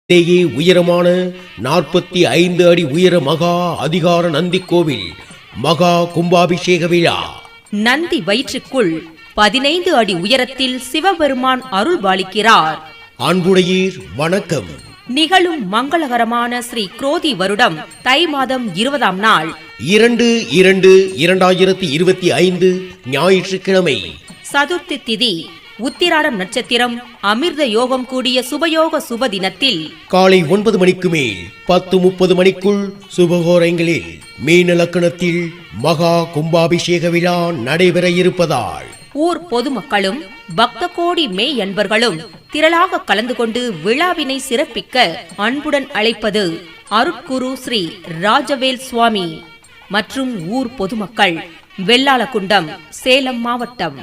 உயரமான 45 அடி உயர மகா அதிகார நந்தி கோவில் மகா கும்பாபிஷேக விழா. நந்தி வயிற்றுக்குள் 15 அடி உயரத்தில் சிவபெருமான் அருள் பாலிக்கிறார். அன்புடையீர் வணக்கம். நிகழும் மங்களகரமான ஸ்ரீ குரோதி வருடம் தை மாதம் 20ஆம் நாள் 2/2/2025 ஞாயிற்றுக்கிழமை. சதுர்த்தி திதி உத்திராடம் நட்சத்திரம் அமிர்த யோகம் கூடிய சுபயோக சுப தினத்தில் காலை 9 மணிக்கு மேல் 10:30 மணிக்குள் சுபகோரங்களில் மீன லக்கணத்தில் மகா கும்பாபிஷேக விழா நடைபெற இருப்பதால் ஊர் பொதுமக்களும் பக்த கோடி மெய் அன்பர்களும் திரளாக கலந்து கொண்டு விழாவினை சிறப்பிக்க அன்புடன் அழைப்பது அருட்குரு ஸ்ரீ ராஜவேல் சுவாமி மற்றும் ஊர் பொதுமக்கள். வெள்ளாளகுண்டம், சேலம் மாவட்டம்.